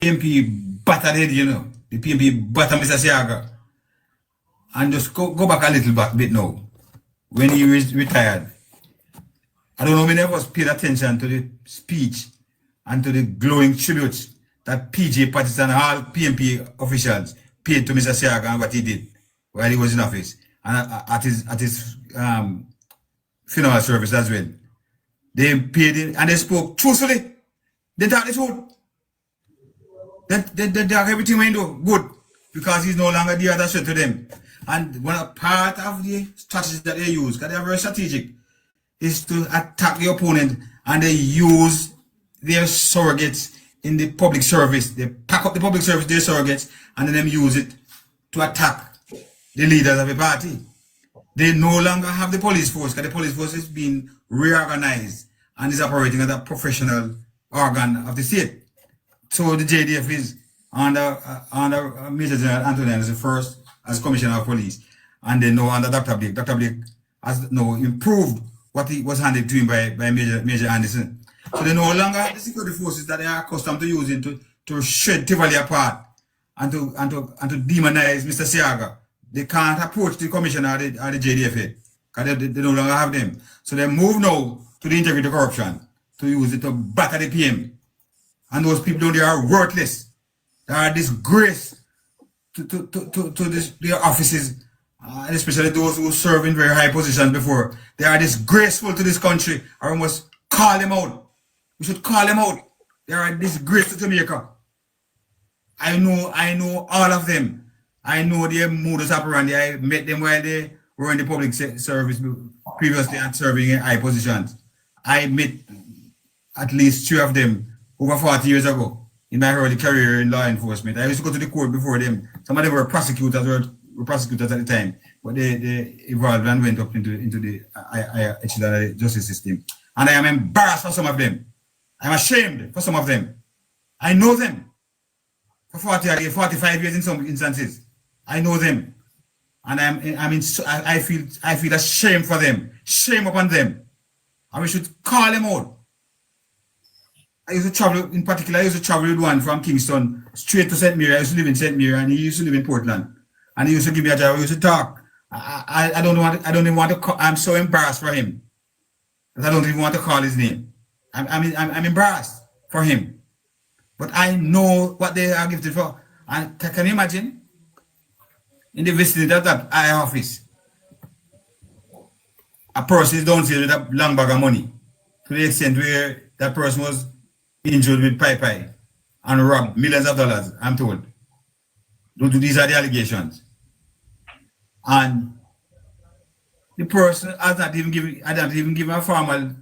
PMP battered head, you know. The PMP battered Mr. Siaga. And just go back a little bit now. When he retired. I don't know when I was paid attention to the speech and to the glowing tributes that PJ Pattis and all PMP officials paid to Mr. Siaga and what he did while he was in office. And at his funeral service as well. They paid him and they spoke truthfully. They talked the truth. They talk everything we do good because he's no longer the other shit to them. And one part of the strategy that they use, because they are very strategic, is to attack the opponent and they use their surrogates in the public service. They pack up the public service, their surrogates, and then use it to attack the leaders of the party. They no longer have the police force because the police force is being reorganized and is operating as a professional organ of the state. So the JDF is under Major General Anthony as the first as Commissioner of Police, and then now under Dr. Blake. Dr. Blake has now improved what he was handed to him by Major Anderson. So they no longer have the security forces that they are accustomed to using to shred Tivoli apart and to demonize Mr. Siaga. They can't approach the commissioner or the JDF because they no longer have them. So they move now to the integrity corruption to use it to batter the PM. And those people down there are worthless. They are a disgrace to their offices, especially those who serve in very high positions before. They are disgraceful to this country, or we must call them out. We should call them out. They are a disgrace to Jamaica. I know all of them. I know their modus operandi. I met them while they were in the public service previously and serving in high positions. I met at least 3 of them over 40 years ago in my early career in law enforcement. I used to go to the court before them. Some of them were prosecutors at the time, but they evolved and went up into the higher justice system. And I am embarrassed for some of them. I'm ashamed for some of them. I know them for 45 years in some instances. I know them, and I feel ashamed for them. Shame upon them, and we should call them out. I used to travel, in particular, I used to travel with one from Kingston straight to St. Mary. I used to live in St. Mary, and he used to live in Portland. And he used to give me a job. We used to talk. I don't even want to call. I'm so embarrassed for him that I don't even want to call his name. I'm embarrassed for him. But I know what they are gifted for. And can you imagine? In the vicinity of that eye office, a person is downstairs with a long bag of money to the extent where that person was injured with pie and robbed millions of dollars, I'm told. These are the allegations. And the person has not even given a formal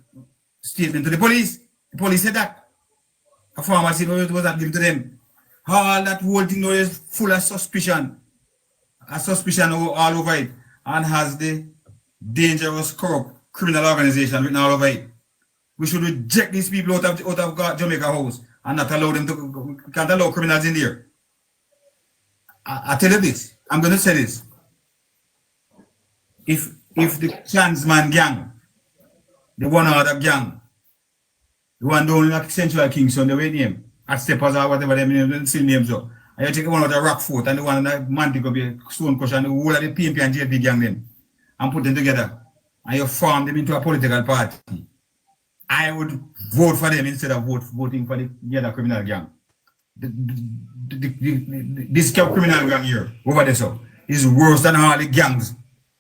statement to the police. The police said that. A formal statement was not given to them. All that whole thing now is full of suspicion. A suspicion all over it. And has the dangerous, corrupt criminal organization written all over it. We should reject these people out of Jamaica House and not allow them to, can't allow criminals in there. I tell you this, I'm going to say this. If the Klansman gang, the one other gang, the one down in Central Kingston, the way name, at Steppers or whatever they name, still names up. And you take one of the Rockfort and the one that Mantico be Stone Crush and the whole of the PMP and JLP gang them and put them together. And you form them into a political party. I would vote for them instead of voting for the other criminal gang. This criminal gang here, over there, so, is worse than all the gangs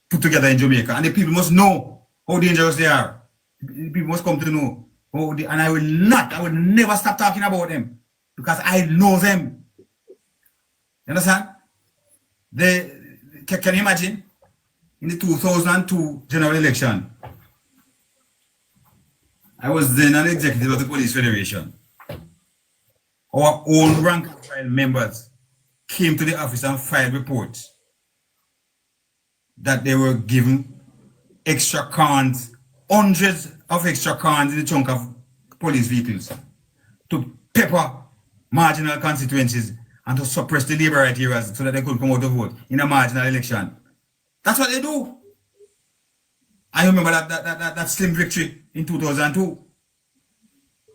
put together in Jamaica. And the people must know how dangerous they are. The people must come to know. And I will never stop talking about them because I know them. You understand? Can you imagine? In the 2002 general election, I was then an executive of the Police Federation. Our own rank and file members came to the office and filed reports that they were given extra cons, hundreds of extra cons in the trunk of police vehicles to pepper marginal constituencies and to suppress the labor right areas so that they could come out to vote in a marginal election. That's what they do. I remember that slim victory in 2002.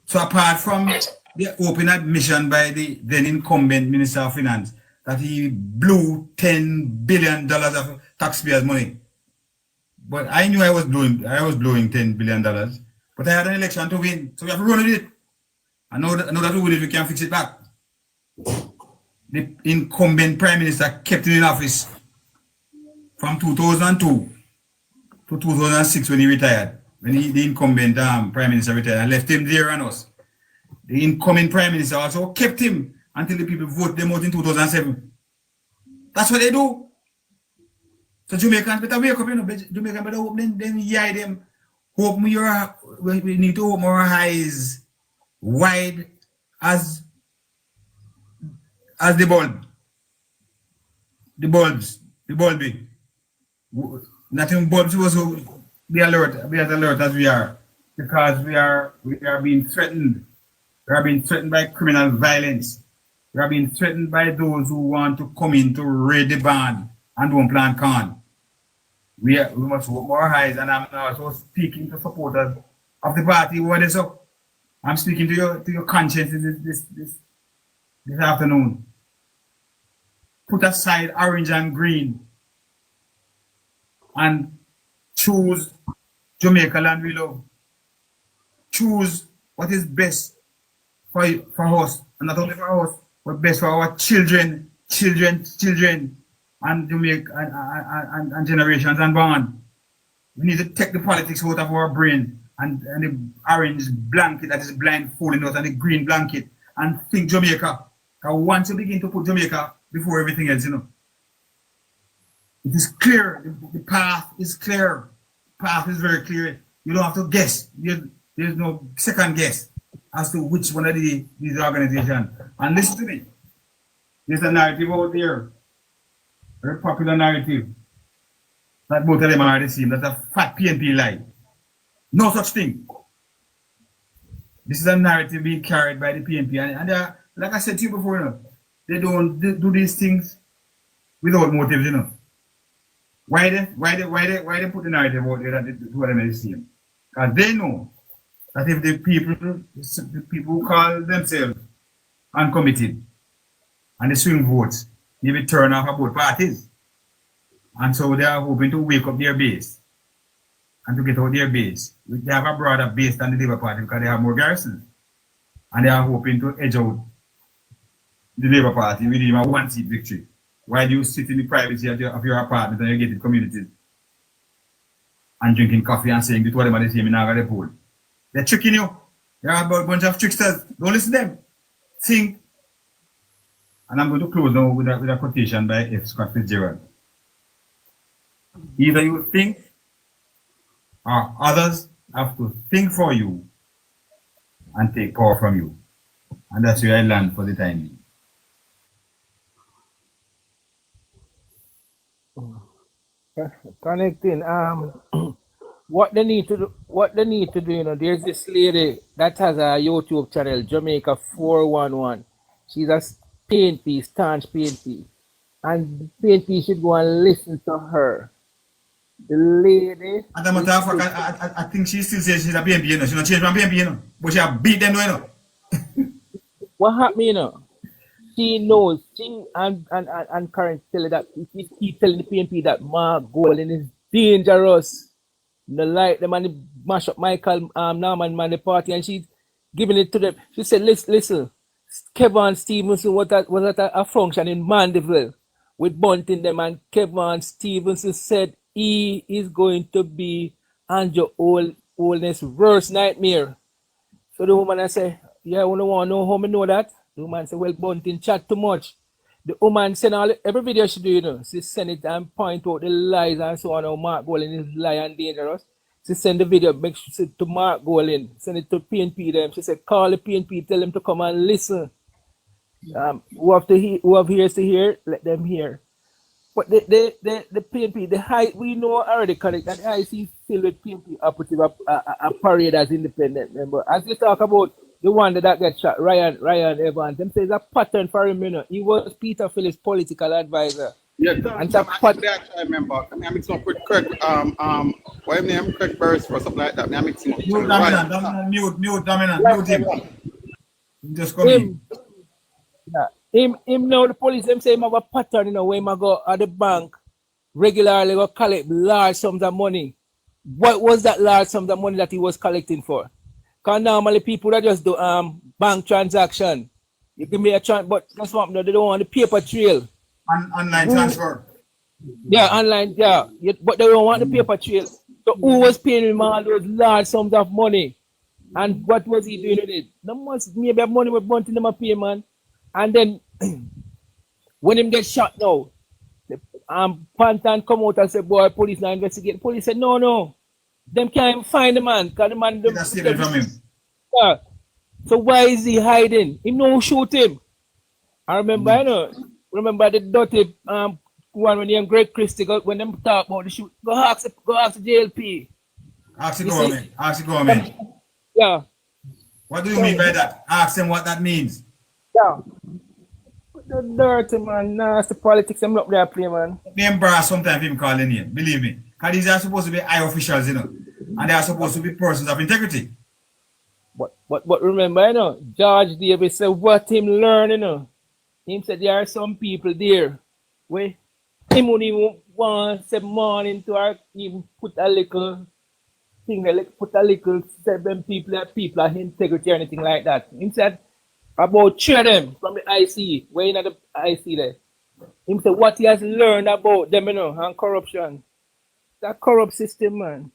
So apart from the open admission by the then incumbent Minister of Finance that he blew $10 billion of taxpayers' money. But I knew I was blowing $10 billion. But I had an election to win. So we have to run with it. I know that we win it, we can fix it back. The incumbent Prime Minister kept him in office from 2002 to 2006 when he retired. When the incumbent Prime Minister retired and left him there and us. The incoming Prime Minister also kept him until the people vote them out in 2007. That's what they do. So Jamaicans better wake up, you know. Jamaicans better hope then yai them. Hope we need to open our eyes wide as the bulb. The bulby. Nothing bulbs was be as alert as we are. Because we are being threatened. We are being threatened by criminal violence. We are being threatened by those who want to come in to raid the band and don't plan con. We must open our eyes, and I'm also speaking to supporters of the party who are this up. I'm speaking to your conscience this afternoon. Put aside orange and green and choose Jamaica land we love. Choose what is best for us, and not only for us, but best for our children, and Jamaica and generations and beyond. We need to take the politics out of our brain and the orange blanket that is blindfolding us and the green blanket and think Jamaica. Because once you begin to put Jamaica before everything else, you know, it is clear. The path is clear. The path is very clear. You don't have to guess. There's no second guess as to which one of these organizations. And listen to me. There's a narrative out there, very popular narrative, that both of them are the same. That's a fat PNP lie. No such thing. This is a narrative being carried by the PNP. And like I said to you before, you know, they don't do these things without motives, you know. Why they put the narrative out there that they do them the same? Because they know that if the people who call themselves uncommitted and they swing votes, they will turn off both parties. And so they are hoping to wake up their base and to get out their base. They have a broader base than the Labour Party because they have more garrisons. And they are hoping to edge out the Labour Party with even a one-seat victory. While you sit in the privacy of your apartment and your gated communities and drinking coffee and saying, "This what them are the same in the pool." They're tricking you. They're a bunch of tricksters. Don't listen to them. Think. And I'm going to close now with a quotation by F. Scott Fitzgerald. Either you think or others have to think for you and take power from you. And that's where I land for the time being. Connecting. What they need to do, you know, there's this lady that has a YouTube channel, Jamaica 411. She's a PNP, staunch PNP. And the PNP should go and listen to her. The lady. And I think she still says she's a PNP, you know. She's not changed from PNP, you know. But she have beat them, you know. What happened, you know? She knows, and current tell her that if keep telling the PNP that Mark Golding is dangerous. No like the man mash up Michael Norman man the party, and she's giving it to them. She said, listen, Kevin Stevenson was at a function in Mandeville with Bunting them, and Kevin Stevenson said he is going to be Andrew Holness' worst nightmare. So the woman I say, yeah, I want to know how I know that. The woman said, well, Bunting chat too much. The woman send every video she do, you know, she send it and point out the lies and so on. How Mark Golding is lying and dangerous. She send the video, make sure to Mark Golding, send it to PNP them. She said, call the PNP, tell them to come and listen. Who have ears to hear, let them hear. But the PNP, the high, we know already correct that I see still with PNP operative a parade as independent member. As you talk about the one that got shot, Ryan Evans, them says a pattern for him, you know. He was Peter Phillips' political advisor. Yeah, and I remember. I mix him up with Craig, what his name? Craig Burst or something like that. I mix him up. Mute dominant. Just come in. Him, yeah, him now the police them say him have a pattern, you know, where him a go at the bank regularly go collect large sums of money. What was that large sums of money that he was collecting for? Because normally people that just do bank transaction. You give me a chance, but that's what they don't want the paper trail. Online transfer. Yeah, online, yeah. But they don't want the paper trail. So who was paying him all those large sums of money? And what was he doing with it? There must maybe have money with bunting them a pay, man. And then when him get shot now, the Pantan come out and say, boy, police now investigate. Police said, no. Them can't even find the man. Because the man That's stealing from him. Yeah. So why is he hiding? Him no shoot him. I remember, you know, the dirty one when them Greg Christie when them talk about the shoot. Go ask the JLP. Ask the government. Ask the government. Yeah. What do you mean by that? Ask them what that means. Yeah. The dirty man, nasty politics, I'm not there play, man. They embarrass sometimes him calling you, believe me. Because these are supposed to be high officials, you know. And they are supposed to be persons of integrity. But remember, you know, George Davis said what him learn, you know. Him said there are some people there where him only want 7 morning to even put a little thing, like put a little 7 people of integrity or anything like that. Him said about 3 of them from the IC, where in the IC there. Him said what he has learned about them, you know, and corruption. That corrupt system, man.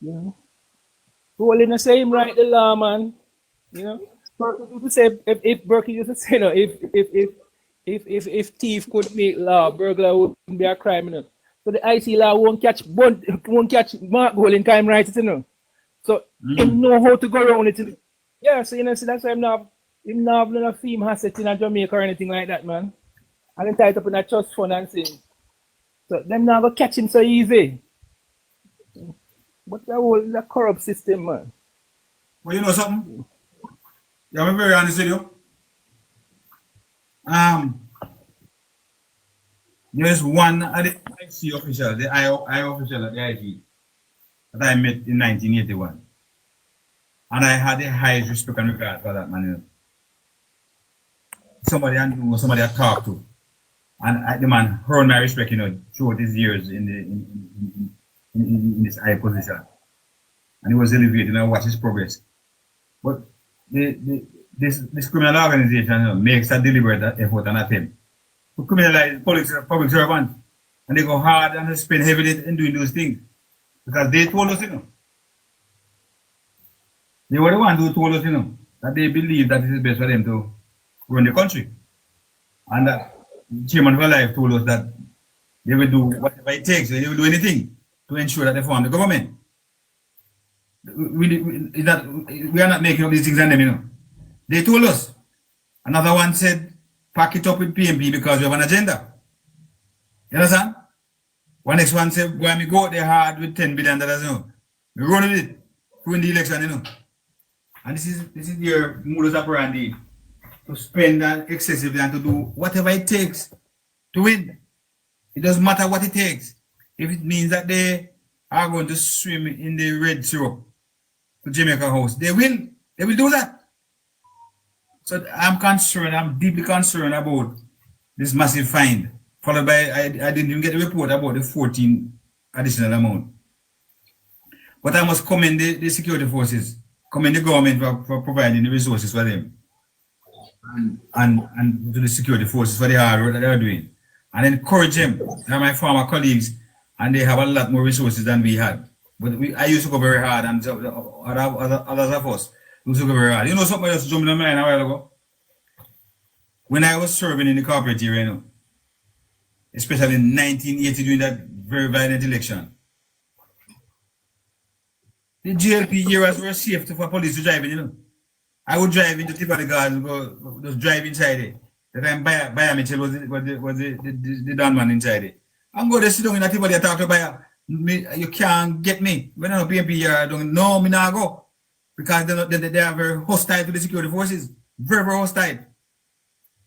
You know. Well, in the same right the law, man. You know. Berkeley used to say if Berkeley used to say, you know, if thief could make law, burglar wouldn't be a crime, you know. So the IC law won't catch Mark Gold in time right, you know. So him know how to go around it. Yeah, so you know, so that's why him not have no theme asset in Jamaica or anything like that, man. And then tied up in a trust fund and things. So them not gonna catch him so easy. But that whole is a corrupt system, man. Well, you know something? Yeah, I'm very honest with you. There's one of the IC official, the I official at the IG that I met in 1981. And I had the highest respect and regard for that man. You know. Somebody I knew, somebody I talked to. And the man earned my respect, you know, throughout his years in this high position. And he was elevated, and I watched his progress. But this criminal organization, you know, makes a deliberate effort and attempt to criminalize public servants. And they go hard and they spend heavily in doing those things. Because they told us, you know. They were the ones who told us, you know, that they believe that it is best for them to run the country. And that Chairman of Life told us that they will do whatever it takes, they will do anything to ensure that they form the government. We are not making up these things on them, you know. They told us. Another one said, pack it up with PMP because we have an agenda. You understand? One next one said, when we go out there hard with $10 billion, you know, we run with it, win the election, you know. And this is your modus operandi, to spend excessively and to do whatever it takes to win. It doesn't matter what it takes. If it means that they are going to swim in the red syrup to Jamaica House, they will do that. So I'm deeply concerned about this massive fine, followed by, I didn't even get a report about the 14 additional amount. But I must commend the security forces, commend the government for providing the resources for them. And to the security forces for the hard work that they are doing. And encourage them. They're my former colleagues, and they have a lot more resources than we had. But I used to go very hard, and others of us used to go very hard. You know something else jumped in my mind a while ago? When I was serving in the corporate area, you know, especially in 1980 during that very violent election, the JLP areas were safe for police to drive in, you know. I would drive into Tiffany Gardens, go just drive inside it. That time Bayer Mitchell was the Don man inside it. I'm going to sit down in a Tiffany and talk to Bayer. You can't get me. When I'm PMP here, don't know me now go. Because they are very hostile to the security forces. Very, very hostile.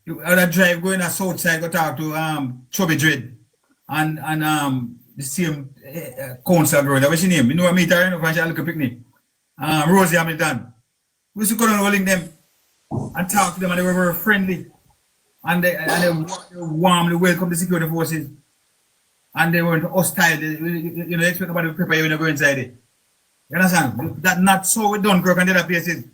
You other drive going to south side, go talk to Chubby Dread and the same council girl. What's your name? You know what I meet her, you know, when she had a little picnic. Rosie Hamilton. We used to go down rolling them. and talk to them, and they were very friendly. And they warmly welcomed the security forces. And they weren't hostile. You know, they expect nobody to prepare you when you go inside it. You understand? That's not so with Dunkirk and the other places.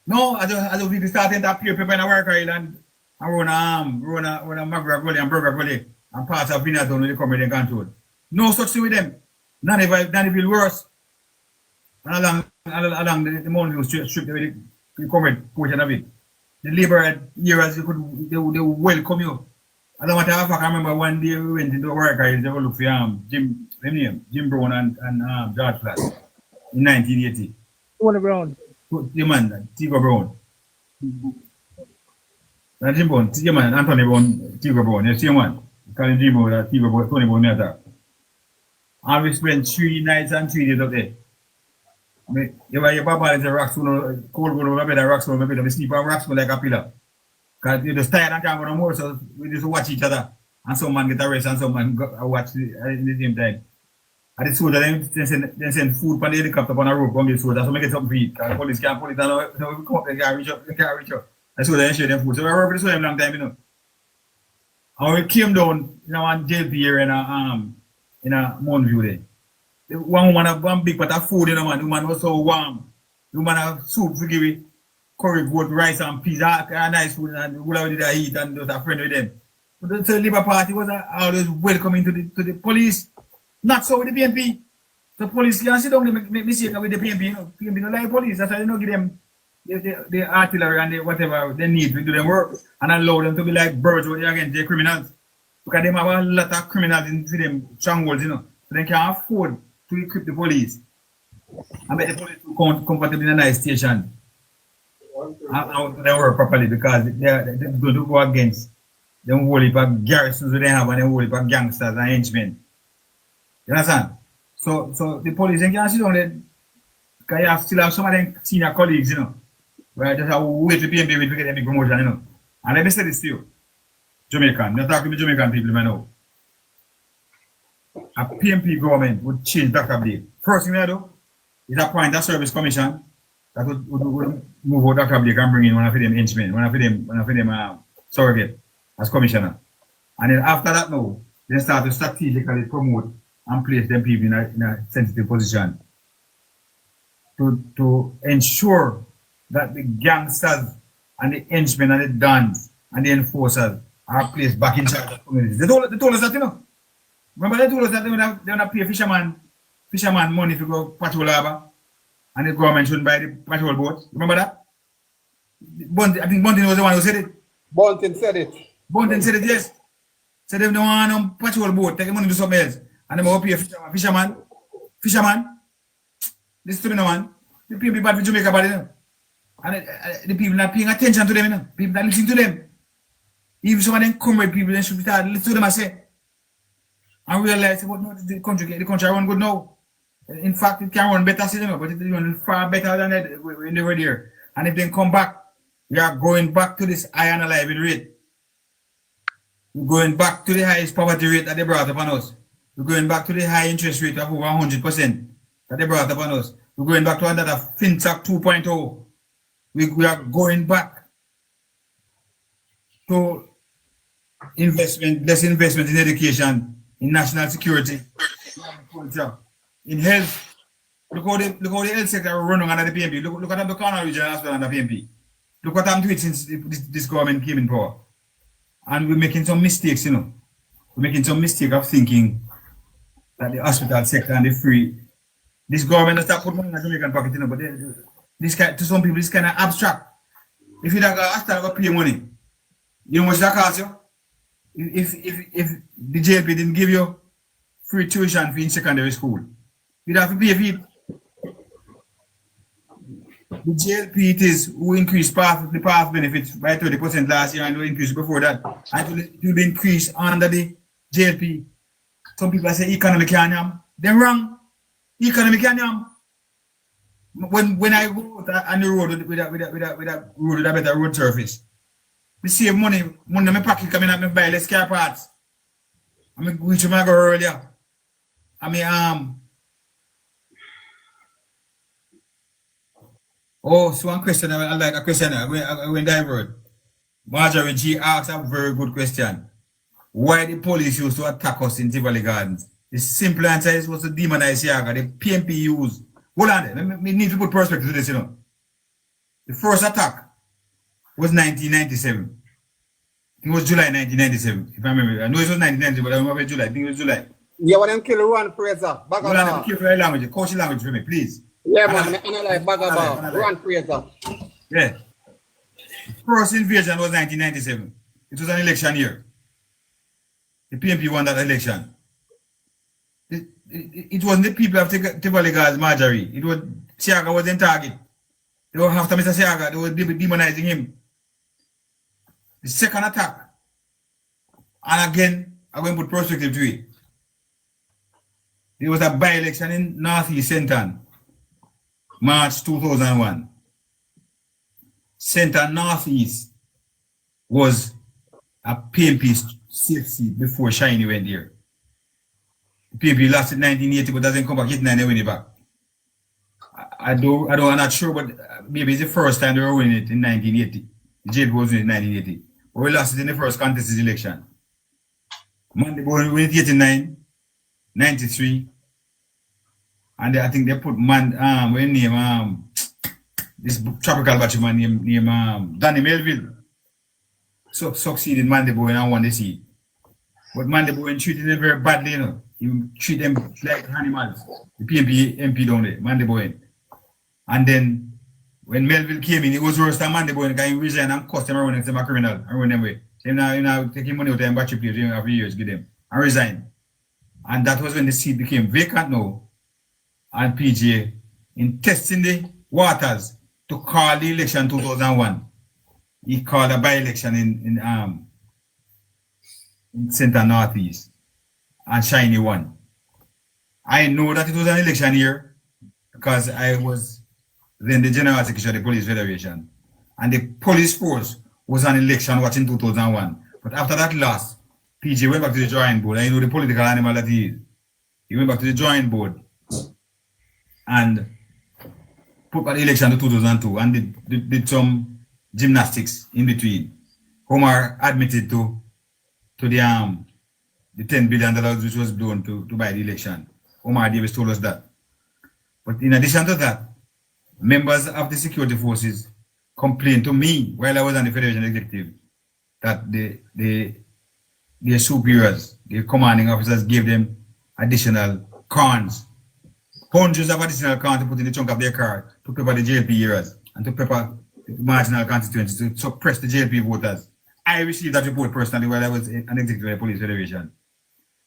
No, as people starting to appear people in a work island and run a Magra Gully and Burger Gully and parts of Vinatown when they come with their control. No such thing with them. None even worse. And along the mountain strip they come with portion of it. The labor areas they would welcome you. I don't want to have, I remember one day we went into work they would look for Jim Brown and George Flash in 1980. One Brown. The man, Tigo Brown. Jim Brown, the man, Anthony Brown, Tigo Brown, the same one. Calling Jim Brown, Tigo Brown, Tony Brown, attack. And we spent 3 nights and 3 days up there. Your papa is a rock stone, cold go over the rock stone, we sleep on rock stone like a pillar. Because you're just tired and can't go no more, so we just watch each other. And some man get a rest and some man watch in the same time. And the soldier then send food from the helicopter on a rope on the soldier, so make it something for eat. Because the police can't pull it down, so we come up, they can't reach up. And so they share them food. So we work with them long time, you know. And we came down, you know, on JLP here in a Montview there. One woman have one big pot of food, you know, man. The woman was so warm. The woman have soup to give it, curry, goat, rice, and peas, nice food, and whatever did I eat, and was a friend with them. But the Labour Party was always welcoming to the police. Not so with the PNP. The police can't sit down and make mistake with the PNP, you know. PNP don't like police. That's why they don't give them the artillery and the whatever they need to do their work and allow them to be like birds against the criminals. Because they have a lot of criminals into them strongholds, you know. So they can't afford to equip the police and make the police comfortable in a nice station and they work properly because they're going to go against them whole heap of garrisons that they have and them whole heap of gangsters and henchmen. You understand? So the police they can't sit down there because you still have some of them senior colleagues, you know, where just have wait to be able to get any promotion, you know. And let me say this to you, Jamaican, you're talking to Jamaican people, I know. A PNP government would change Dr. Blake. First thing they do is appoint a service commission that would move out Dr. Blake and bring in one of them henchmen, one of them surrogate as commissioner. And then after that now, they start to strategically promote and place them people in a sensitive position to ensure that the gangsters and the henchmen and the dons and the enforcers are placed back in charge of communities. They told us that, you know. Remember they told us that they want to pay fisherman money to go patrol harbor and the government shouldn't buy the patrol boats. Remember that? I think Bunting was the one who said it. Bunting said it. Bunting said it, yes. Said they don't want no patrol boat, take the money to somewhere else. And they will pay fisherman. Listen to me now, man. The people bad for Jamaica bad, you know. And the people not paying attention to them, you know. People not listening to them. Even some of them comrade people, they should start listening to them, I say. And realize what no, the country run good now. In fact, it can run better, you know, but it run far better than that when they were there. And if they come back, we are going back to this high unalive rate. We're going back to the highest poverty rate that they brought upon us. We're going back to the high interest rate of over 100% that they brought upon us. We're going back to another FinTech 2.0. We are going back to less investment in education, in national security, in health. Look how the health sector are running under the PNP. Look at the corner regional hospital under PNP. Look what I'm doing since this government came in power. And we're making some mistakes, you know. We're making some mistake of thinking that the hospital sector and the free. This government has start putting money in the Jamaican pocket, you know, but this kind, to some people, this kind of abstract. If you don't go pay money, you know how much that costs you? If the JLP didn't give you free tuition in secondary school, you'd have to pay for it. The JLP it is who increased the path benefits by 30% last year and will increase before that. And it will be increased under the JLP. Some people say economy can't yam. They're wrong. Economy can't yam. When I go on the road with a better road surface, I save money in my pocket coming out, I buy less car parts. I mean, which I go earlier. I mean, Oh, so one question, I like a question, I went divert. Marjorie G asked a very good question. Why the police used to attack us in Tivoli Gardens? The simple answer is was to demonize Siaga. The PMP used. Hold on, we need to put perspective to this, you know. The first attack was 1997. It was July 1997, if I remember. I know it was 1997, but I remember July. I think it was July. Yeah, when them kill Ruan Fraser. Hold on, be careful with language. Coach language for me, please. Yeah, man, I like Bagaba. Ruan Fraser. Yeah. The first invasion was 1997. It was an election year. The PMP won that election. It wasn't the people of Tivoli Gardens, Marjorie. It was Siaga was in target. They were after Mr. Siaga. They were demonizing him. The second attack, and again, I'm going to put perspective to it. There was a by-election in Northeast Senton, March 2001. Senton Northeast was a PMP safe seat before Shiny went there. The PMP lost in 1980, but doesn't come back. Hit 9, they win it back. I'm not sure, but maybe it's the first time they were winning it in 1980. The JLP was in 1980. But we lost it in the first contest election. Monday won it 89, 93. And I think they put this tropical batchman named Danny Melville. So succeeded Monday Boy and won the seat. But Monday Boy treated them very badly, you know. He treat them like animals. The PMP MP down there, Monday Boy. And then when Melville came in, it was worse than Monday Boy because he resigned and cost them around and say I'm a criminal and run them away. So now taking money out and batch players every year, give them and resign. And that was when the seat became vacant now. And PJ, in testing the waters to call the election 2001, he called a by-election in Central Northeast, and Shiny won. I know that it was an election year because I was then the General Secretary of the Police Federation, and the police force was on election watch in 2001. But after that loss, PJ went back to the drawing board. I know the political animal that he is. He went back to the drawing board and put back the election to 2002 and did some gymnastics in between. Homer admitted to the $10 billion which was done to buy the election. Omar Davis told us that. But in addition to that, members of the security forces complained to me while I was on the Federation Executive that their superiors, their commanding officers gave them additional cons, hundreds of additional cons to put in the trunk of their car to prepare the JLP areas and to prepare the marginal constituencies to suppress the JLP voters. I received that report personally while I was an executive of the Police Federation.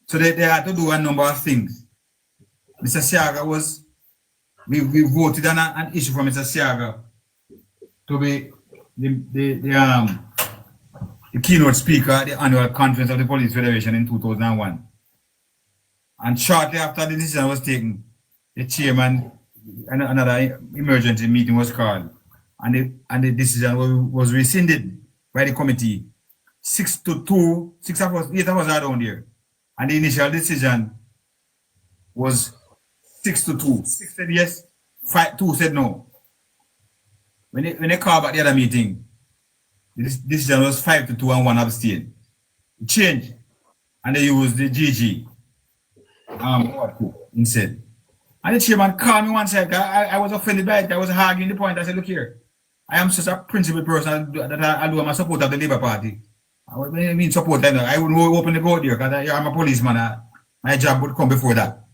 So they had to do a number of things. Mr. Siaga was, we voted on an issue for Mr. Siaga to be the keynote speaker at the annual conference of the Police Federation in 2001. And shortly after the decision was taken, the chairman, another emergency meeting was called, and the decision was rescinded by the committee. 6-2, 8 of us are down there. And the initial decision was 6-2. 6 said yes, 2 said no. When they called back the other meeting, the decision was 5-2 and 1 abstained. It changed. And they used the GG instead. And the chairman called me one second. I was offended by it. I was arguing the point. I said, look here, I am such a principled person that I do. I'm a supporter of the Labour Party. I mean support. I wouldn't open the door there because I'm a policeman. My job would come before that.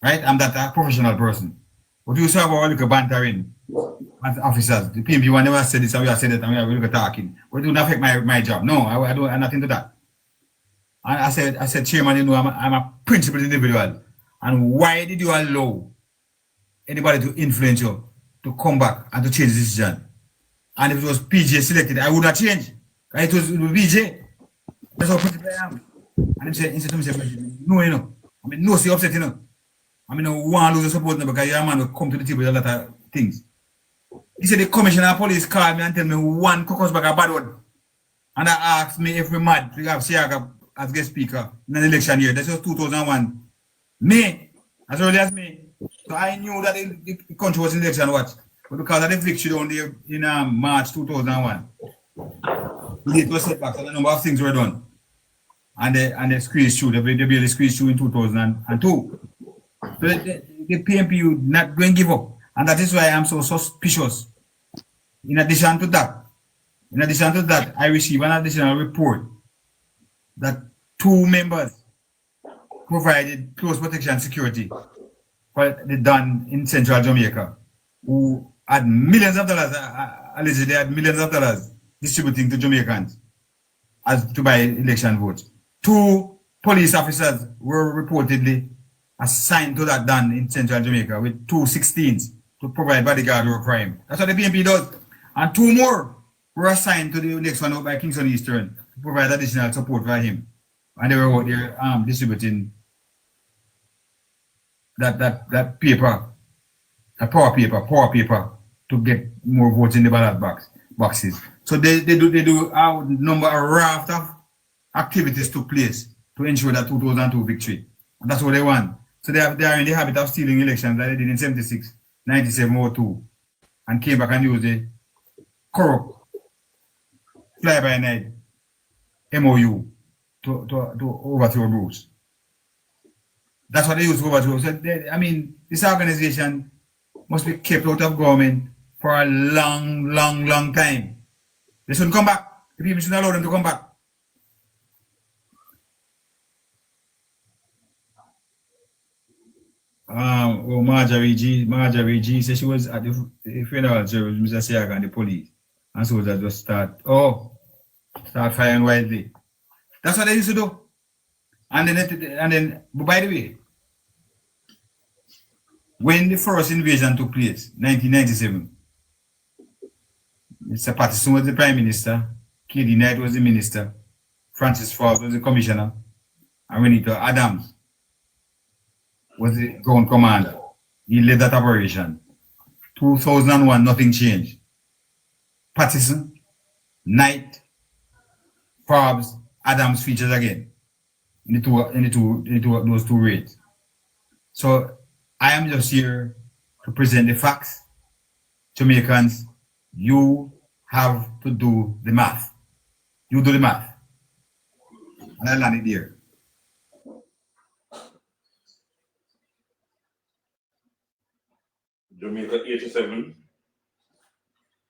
Right? I'm that a professional person. But you saw our little bantering as officers. The PMP one never said this and we have said it and we are talking. But it don't affect my job. No, I don't have nothing to that. And I said, Chairman, you know, I'm a principled individual. And why did you allow anybody to influence you to come back and to change the decision? And if it was PJ selected, I would not change. It was BJ. That's how principled I am. And he said to me, no, you know. I mean, no, see upset, you know. I mean, no one lose the support because your man will come to the table with a lot of things. He said the commissioner of police called me and tell me one caucus bag a bad one. And I asked me if we mad to have Siaga as guest speaker in an election year. That was 2001. May, as early as May. So I knew that the country was in election watch. But because of the victory down there in March 2001, it was setbacks and a number of things were done. And they squeezed through, they barely squeezed through in 2002. So the PNP not going to give up. And that is why I'm so suspicious. In addition to that, I received an additional report that 2 members provided close protection security for the Don in central Jamaica, who had millions of dollars, allegedly had millions of dollars distributing to Jamaicans as to buy election votes. 2 police officers were reportedly assigned to that Don in central Jamaica with 2 16s to provide bodyguard work for him. That's what the BNP does. And 2 more were assigned to the next one out by Kingston Eastern to provide additional support for him. And they were out there distributing that paper, a power paper to get more votes in the ballot boxes. So they do a number of raft of activities took place to ensure that 2002 victory. And that's what they want. So they are in the habit of stealing elections that they did in 76, 97, 02, and came back and used the corrupt fly-by-night MOU to overthrow Bruce. That's what they use to overthrow. So this organization must be kept out of government for a long time. They shouldn't come back. The people shouldn't allow them to come back. Marjorie G said she was at the funeral service, Mr. Siaga and the police. And so that just start firing wildly. That's what they used to do. And then by the way, when the first invasion took place, 1997, Mr. Patterson was the Prime Minister, K.D. Knight was the Minister, Francis Ford was the Commissioner, and Renito Adams was the ground commander. He led that operation. 2001, nothing changed. Patterson, Knight, Forbes, Adams features again in those 2 raids. So I am just here to present the facts. Jamaicans, you have to do the math. You do the math. And I land it there. Jamaica 87